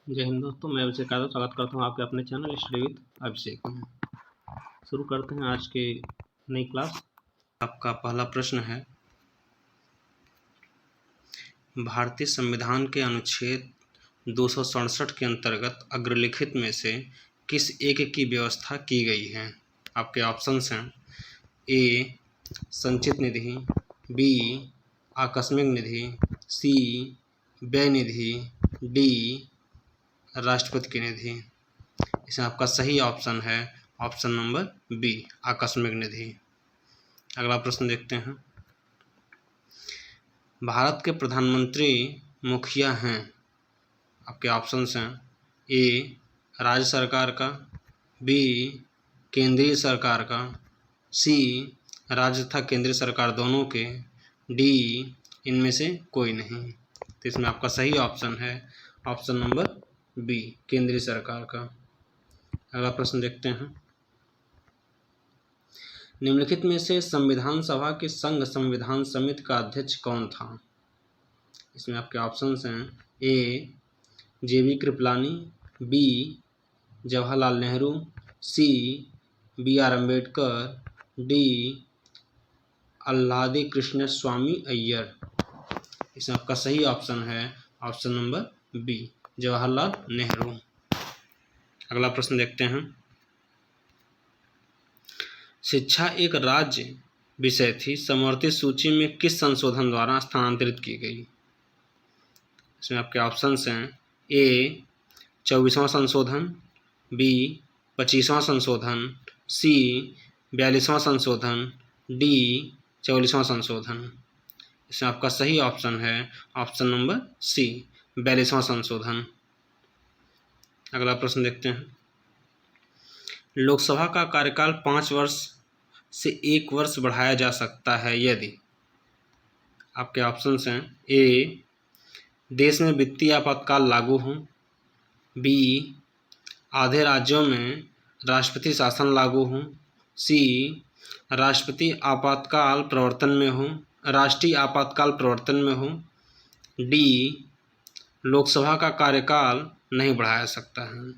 जय हिंद दोस्तों, मैं अभिषेक यादव स्वागत करता हूं आपके अपने चैनल स्टडी विद अभिषेक में। शुरू करते हैं आज के नई क्लास। आपका पहला प्रश्न है, भारतीय संविधान के अनुच्छेद 267 के अंतर्गत अग्रलिखित में से किस एक की व्यवस्था की गई है? आपके ऑप्शंस हैं ए संचित निधि, बी आकस्मिक निधि, सी व्यय निधि, डी राष्ट्रपति की निधि। इसमें आपका सही ऑप्शन है ऑप्शन नंबर बी आकस्मिक निधि। अगला प्रश्न देखते हैं, भारत के प्रधानमंत्री मुखिया हैं। आपके ऑप्शंस हैं ए राज्य सरकार का, बी केंद्रीय सरकार का, सी राज्य तथा केंद्रीय सरकार दोनों के, डी इनमें से कोई नहीं। तो इसमें आपका सही ऑप्शन है ऑप्शन नंबर बी केंद्रीय सरकार का। अगला प्रश्न देखते हैं, निम्नलिखित में से संविधान सभा की संघ संविधान समिति का अध्यक्ष कौन था? इसमें आपके ऑप्शंस हैं A JB Kripalani, B Jawaharlal Nehru, C B R Ambedkar, D Alladi Krishnaswami Ayyar. इसमें आपका सही ऑप्शन है option number B Jawaharlal Nehru. अगला प्रश्न देखते हैं, शिक्षा एक राज्य विषय थी, समवर्ती सूची में किस संशोधन द्वारा स्थानांतरित की गई? इसमें आपके ऑप्शंस हैं ए 24वां संशोधन, बी 25वां संशोधन, सी 42वां संशोधन, डी 44वां संशोधन। इसमें आपका सही ऑप्शन है ऑप्शन नंबर सी 42वां संशोधन। अगला प्रश्न देखते हैं, लोकसभा का कार्यकाल 5 वर्ष से 1 वर्ष बढ़ाया जा सकता है यदि। आपके ऑप्शंस हैं ए देश में वित्तीय आपातकाल लागू हो, बी आधे राज्यों में राष्ट्रपति शासन लागू हो, सी राष्ट्रीय आपातकाल प्रवर्तन में हो, डी लोकसभा का कार्यकाल नहीं बढ़ाया सकता है।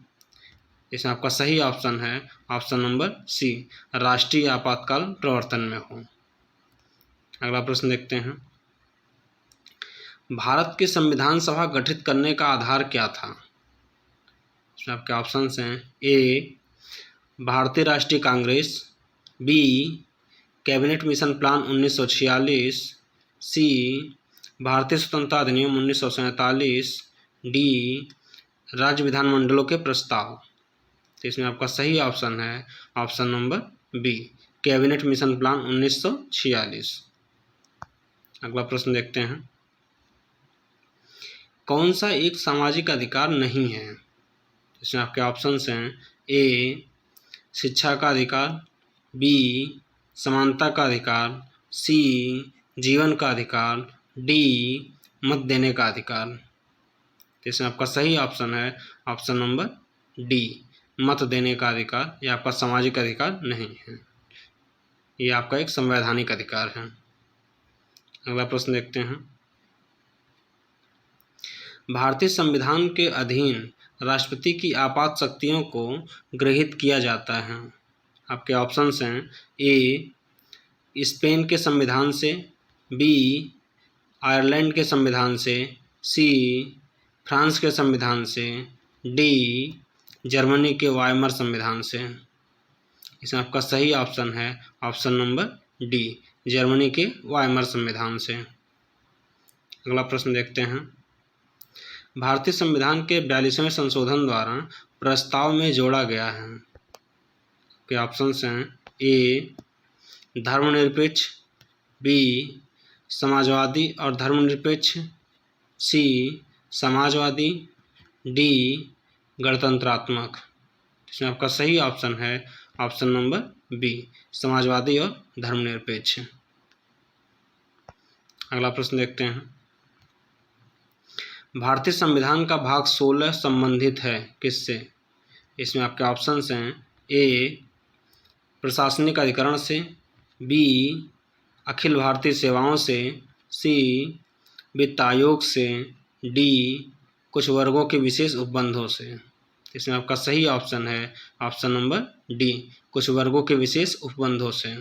इसमें आपका सही ऑप्शन है ऑप्शन नंबर सी राष्ट्रीय आपातकाल प्रवर्तन में हो। अगला प्रश्न देखते हैं, भारत की संविधान सभा गठित करने का आधार क्या था? इसमें आपके ऑप्शंस हैं A Bharatiya Rashtriya Congress, B cabinet mission plan 1946, C भारतीय स्वतंत्रता अधिनियम 1947, डी राज्य विधानमंडलों के प्रस्ताव। तो इसमें आपका सही ऑप्शन है option number B cabinet mission plan 1946। अगला प्रश्न देखते हैं, कौन सा एक सामाजिक अधिकार नहीं है? इसमें आपके ऑप्शंस हैं ए शिक्षा का अधिकार, बी समानता का अधिकार, सी जीवन का अधिकार, डी मत देने का अधिकार। तो इसमें आपका सही ऑप्शन है ऑप्शन नंबर डी मत देने का अधिकार। यह आपका सामाजिक अधिकार नहीं है, ये आपका एक संवैधानिक अधिकार है। अगला प्रश्न देखते हैं, भारतीय संविधान के अधीन राष्ट्रपति की आपात शक्तियों को गृहीत किया जाता है। आपके ऑप्शंस हैं ए स्पेन के संविधान से, बी आयरलैंड के संविधान से, सी फ्रांस के संविधान से, डी जर्मनी के वाइमर संविधान से। इसमें आपका सही ऑप्शन है ऑप्शन नंबर डी जर्मनी के वाइमर संविधान से। अगला प्रश्न देखते हैं, भारतीय संविधान के 42वें संशोधन द्वारा प्रस्ताव में जोड़ा गया है। के ऑप्शंस हैं ए धर्मनिरपेक्ष, बी समाजवादी और धर्मनिरपेक्ष, सी समाजवादी, डी गणतंत्रात्मक। इसमें आपका सही ऑप्शन है ऑप्शन नंबर बी समाजवादी और धर्मनिरपेक्ष। अगला प्रश्न देखते हैं, भारतीय संविधान का भाग 16 संबंधित है किससे? इसमें आपके ऑप्शंस हैं ए प्रशासनिक अधिकरण से, बी अखिल भारतीय सेवाओं से, सी वित्त आयोग से, डी कुछ वर्गों के विशेष उपबंधों से। इसमें आपका सही ऑप्शन है ऑप्शन नंबर डी, कुछ वर्गों के विशेष उपबंधों से।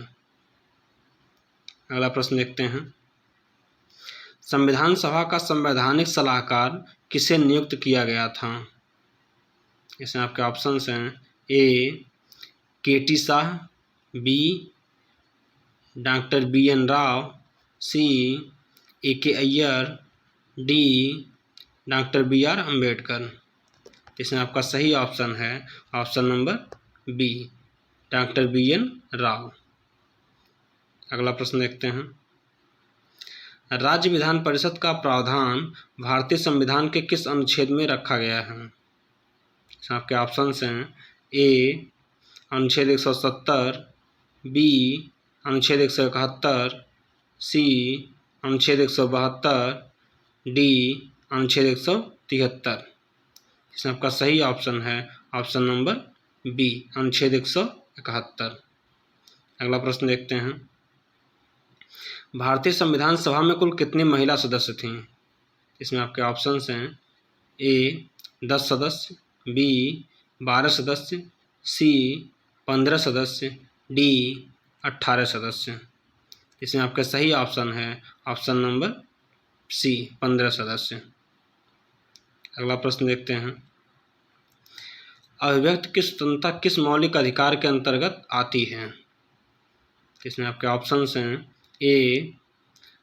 अगला प्रश्न देखते हैं, संविधान सभा का संवैधानिक सलाहकार किसे नियुक्त किया गया था? इसमें आपके ऑप्शंस हैं A KT. Shah, B doctor BN. Rau, C AK. Ayyar, D doctor BR. Ambedkar. इसमें आपका सही ऑप्शन है option number B, doctor BN. Rau. अगला प्रश्न देखते हैं, राज्य विधान परिषद का प्रावधान भारतीय संविधान के किस अनुच्छेद में रखा गया है? इसमें आपके ऑप्शंस हैं ए अनुच्छेद 170, बी अनुच्छेद 171, सी अनुच्छेद 172, डी अनुच्छेद 173। इसमें आपका सही ऑप्शन है ऑप्शन नंबर बी, अनुच्छेद 171। अगला प्रश्न देखते हैं, भारतीय संविधान सभा में कुल कितनी महिला सदस्य थीं? इसमें आपके ऑप्शंस हैं ए 10 सदस्य, बी 12 सदस्य, सी 15 सदस्य, डी 18 सदस्य। इसमें आपका सही ऑप्शन है ऑप्शन नंबर सी, 15 सदस्य। अगला प्रश्न देखते हैं, अभिव्यक्ति की स्वतंत्रता किस मौलिक अधिकार के अंतर्गत आती है? इसमें आपके ऑप्शंस हैं ए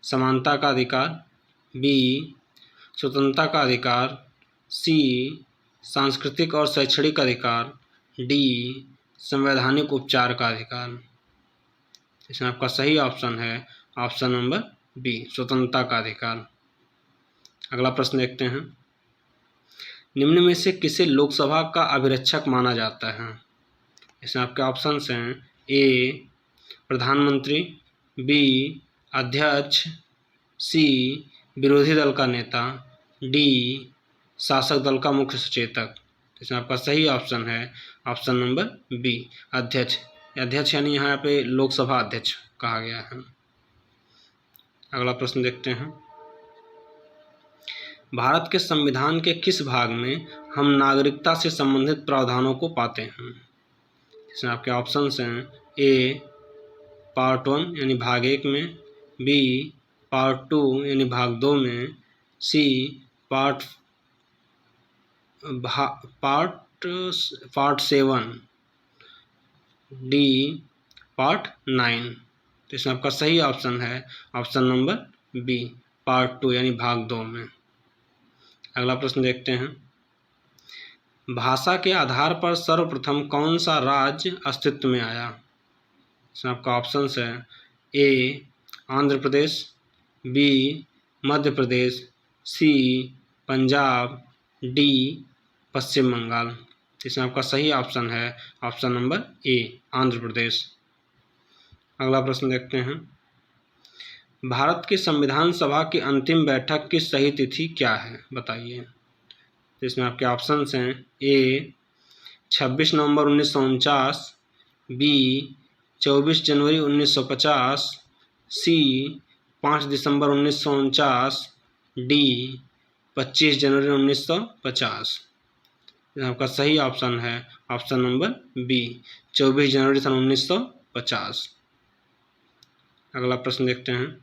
समानता का अधिकार, बी स्वतंत्रता का अधिकार, सी सांस्कृतिक और शैक्षणिक अधिकार, डी संवैधानिक उपचार का अधिकार। इसमें आपका सही ऑप्शन है ऑप्शन नंबर बी, स्वतंत्रता का अधिकार। अगला प्रश्न देखते हैं, निम्न में से किसे लोकसभा का अभिरक्षक माना जाता है? इसमें आपके ऑप्शंस हैं ए प्रधानमंत्री, बी अध्यक्ष, सी विरोधी दल का नेता, डी शासक दल का मुख्य सचेतक। इसमें आपका सही ऑप्शन है ऑप्शन नंबर बी, अध्यक्ष। अध्यक्ष यानी यहाँ पे लोकसभा अध्यक्ष कहा गया है। अगला प्रश्न देखते हैं, भारत के संविधान के किस भाग में हम नागरिकता से संबंधित प्रावधानों को पाते हैं? इसमें आपके ऑप्शंस हैं ए पार्ट 1 यानी भाग 1 में, बी पार्ट 2 यानी भाग 2 में, सी पार्ट 7, डी पार्ट 9। तो इसमें आपका सही ऑप्शन है ऑप्शन नंबर बी, पार्ट 2 यानी भाग 2 में। अगला प्रश्न देखते हैं, भाषा के आधार पर सर्वप्रथम कौन सा राज्य अस्तित्व में आया? इसमें आपका ऑप्शंस है ए आंध्र प्रदेश, बी मध्य प्रदेश, सी पंजाब, डी पश्चिम बंगाल। इसमें आपका सही ऑप्शन है option number A, Andhra Pradesh. अगला प्रश्न देखते हैं, भारत की संविधान सभा की अंतिम बैठक की सही तिथि क्या है, बताइए। इसमें आपके ऑप्शंस हैं ए 26 नवंबर 1949, बी 24 जनवरी 1950, सी 5 दिसंबर 1949, डी 25 जनवरी 1950। आपका सही ऑप्शन है ऑप्शन नंबर बी, 24 जनवरी सन 1950। अगला प्रश्न देखते हैं,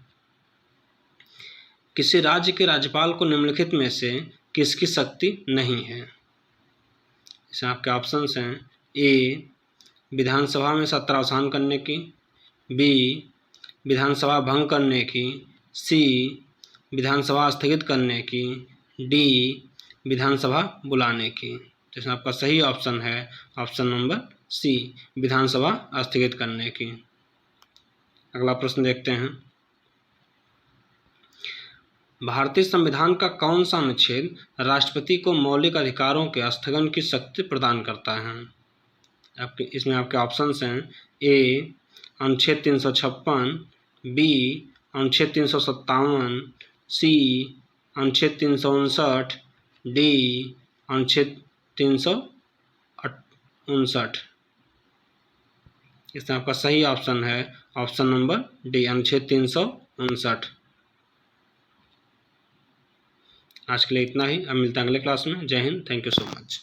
किसी राज्य के राज्यपाल को निम्नलिखित में से किसकी शक्ति नहीं है? इसमें आपके ऑप्शंस हैं ए विधानसभा में सत्रावसान करने की, बी विधानसभा भंग करने की, सी विधानसभा स्थगित करने की, डी विधानसभा बुलाने की। तो इसमें आपका सही ऑप्शन है ऑप्शन नंबर सी, विधानसभा स्थगित करने की। अगला प्रश्न देखते हैं, भारतीय संविधान का कौन सा अनुच्छेद राष्ट्रपति को मौलिक अधिकारों के स्थगन की शक्ति प्रदान करता है? इसमें आपके ऑप्शंस हैं ए अनुच्छेद 356, बी अनुच्छेद 357, सी अनुच्छेद 359, डी अनुच्छेद 359। इसमें आपका सही ऑप्शन है ऑप्शन नंबर डी, अनुच्छेद 359। आज के लिए इतना ही, अब मिलते हैं अगले क्लास में। जय Hind, thank you so much.